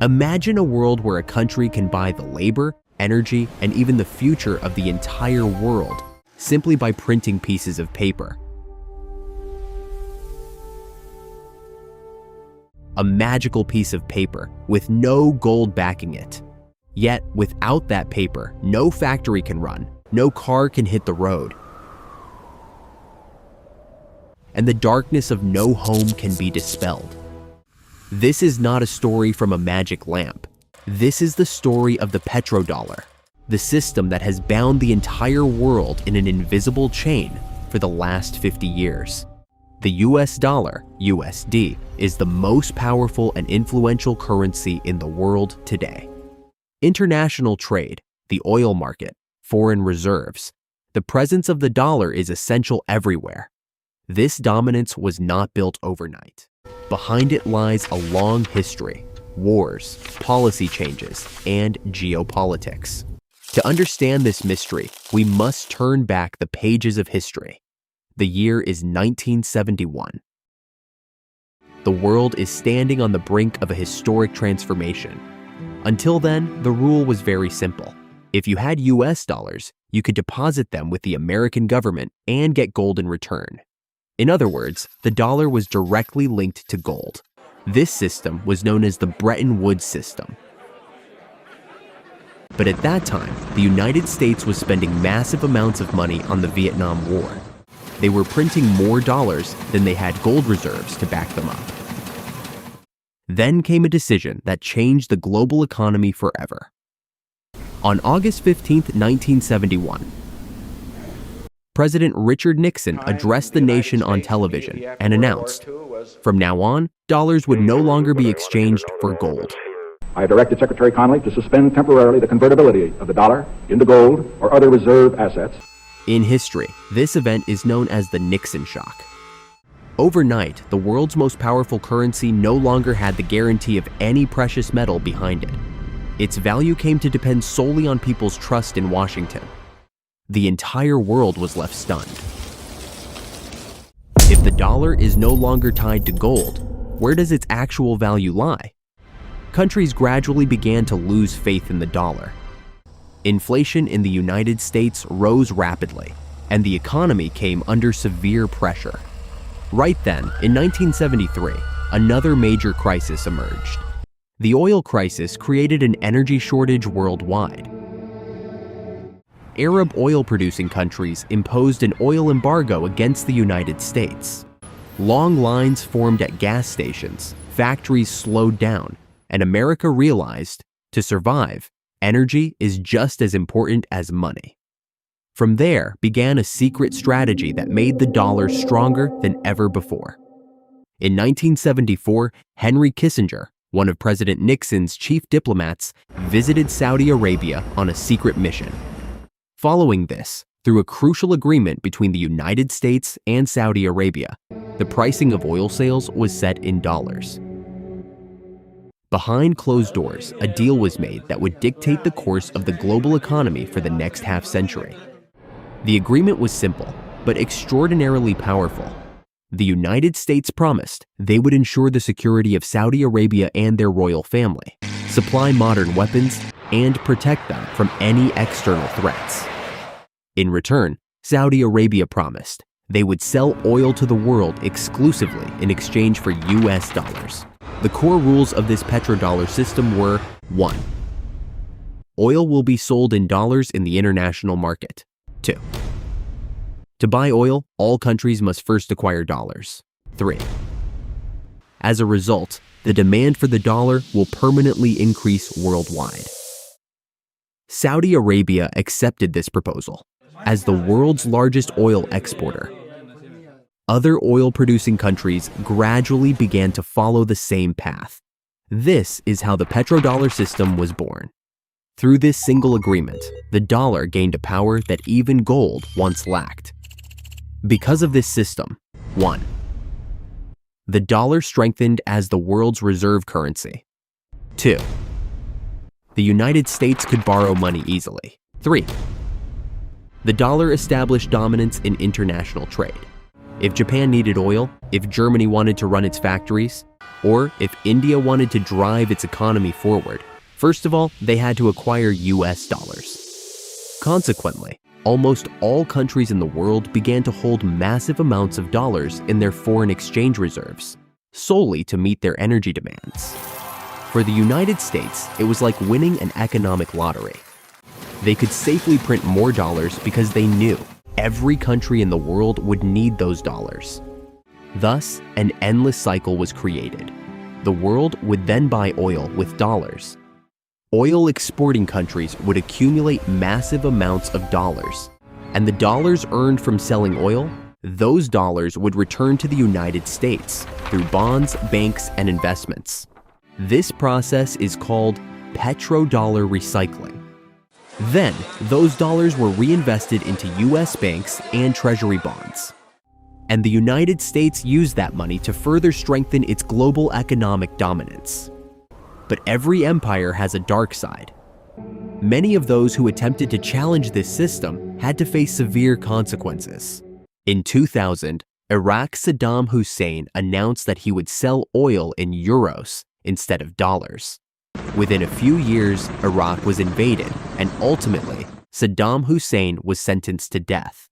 Imagine a world where a country can buy the labor, energy, and even the future of the entire world simply by printing pieces of paper. A magical piece of paper with no gold backing it. Yet, without that paper, no factory can run, no car can hit the road, and the darkness of no home can be dispelled. This is not a story from a magic lamp. This is the story of the petrodollar, the system that has bound the entire world in an invisible chain for the last 50 years. The US dollar, USD, is the most powerful and influential currency in the world today. International trade, the oil market, foreign reserves, the presence of the dollar is essential everywhere. This dominance was not built overnight. Behind it lies a long history, wars, policy changes, and geopolitics. To understand this mystery, we must turn back the pages of history. The year is 1971. The world is standing on the brink of a historic transformation. Until then, the rule was very simple. If you had US dollars, you could deposit them with the American government and get gold in return. In other words, the dollar was directly linked to gold. This system was known as the Bretton Woods system. But at that time, the United States was spending massive amounts of money on the Vietnam War. They were printing more dollars than they had gold reserves to back them up. Then came a decision that changed the global economy forever. On August 15, 1971, President Richard Nixon addressed the nation on television and announced, from now on, dollars would no longer be exchanged for gold. I directed Secretary Connally to suspend temporarily the convertibility of the dollar into gold or other reserve assets. In history, this event is known as the Nixon shock. Overnight, the world's most powerful currency no longer had the guarantee of any precious metal behind it. Its value came to depend solely on people's trust in Washington. The entire world was left stunned. If the dollar is no longer tied to gold, where does its actual value lie? Countries gradually began to lose faith in the dollar. Inflation in the United States rose rapidly, and the economy came under severe pressure. Right then, in 1973, another major crisis emerged. The oil crisis created an energy shortage worldwide. Arab oil-producing countries imposed an oil embargo against the United States. Long lines formed at gas stations, factories slowed down, and America realized, to survive, energy is just as important as money. From there began a secret strategy that made the dollar stronger than ever before. In 1974, Henry Kissinger, one of President Nixon's chief diplomats, visited Saudi Arabia on a secret mission. Following this, through a crucial agreement between the United States and Saudi Arabia, the pricing of oil sales was set in dollars. Behind closed doors, a deal was made that would dictate the course of the global economy for the next half-century. The agreement was simple, but extraordinarily powerful. The United States promised they would ensure the security of Saudi Arabia and their royal family, supply modern weapons, and protect them from any external threats. In return, Saudi Arabia promised they would sell oil to the world exclusively in exchange for US dollars. The core rules of this petrodollar system were: 1. Oil will be sold in dollars in the international market. 2. To buy oil, all countries must first acquire dollars. 3. As a result, the demand for the dollar will permanently increase worldwide. Saudi Arabia accepted this proposal. As the world's largest oil exporter, other oil-producing countries gradually began to follow the same path. This is how the petrodollar system was born. Through this single agreement, the dollar gained a power that even gold once lacked. Because of this system, 1. The dollar strengthened as the world's reserve currency. 2. The United States could borrow money easily. 3. The dollar established dominance in international trade. If Japan needed oil, if Germany wanted to run its factories, Or if India wanted to drive its economy forward, first of all, they had to acquire US dollars. Consequently, almost all countries in the world began to hold massive amounts of dollars in their foreign exchange reserves, solely to meet their energy demands. For the United States, it was like winning an economic lottery. They could safely print more dollars because they knew every country in the world would need those dollars. Thus, an endless cycle was created. The world would then buy oil with dollars. Oil exporting countries would accumulate massive amounts of dollars, and the dollars earned from selling oil, those dollars would return to the United States through bonds, banks, and investments. This process is called petrodollar recycling. Then, those dollars were reinvested into US banks and treasury bonds. And the United States used that money to further strengthen its global economic dominance. But every empire has a dark side. Many of those who attempted to challenge this system had to face severe consequences. In 2000, Iraq's Saddam Hussein announced that he would sell oil in euros instead of dollars. Within a few years, Iraq was invaded, and ultimately, Saddam Hussein was sentenced to death.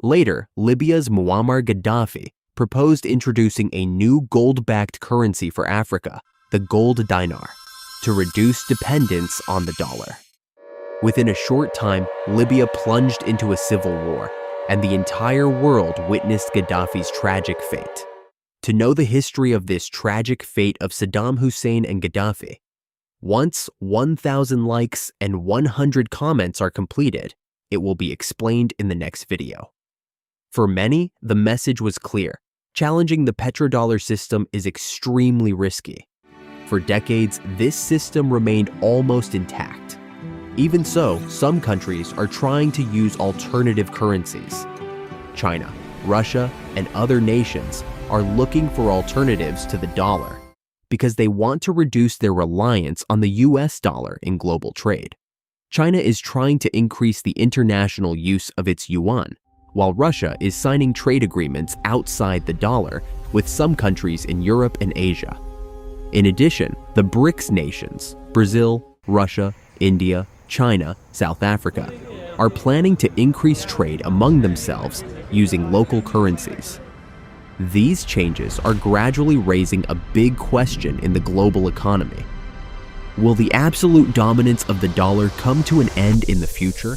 Later, Libya's Muammar Gaddafi proposed introducing a new gold-backed currency for Africa, the gold dinar, to reduce dependence on the dollar. Within a short time, Libya plunged into a civil war, and the entire world witnessed Gaddafi's tragic fate. To know the history of this tragic fate of Saddam Hussein and Gaddafi, once 1,000 likes and 100 comments are completed, it will be explained in the next video. For many, the message was clear. Challenging the petrodollar system is extremely risky. For decades, this system remained almost intact. Even so, some countries are trying to use alternative currencies. China, Russia, and other nations are looking for alternatives to the dollar because they want to reduce their reliance on the US dollar in global trade. China is trying to increase the international use of its yuan, while Russia is signing trade agreements outside the dollar with some countries in Europe and Asia. In addition, the BRICS nations, Brazil, Russia, India, China, South Africa, are planning to increase trade among themselves using local currencies. These changes are gradually raising a big question in the global economy. Will the absolute dominance of the dollar come to an end in the future?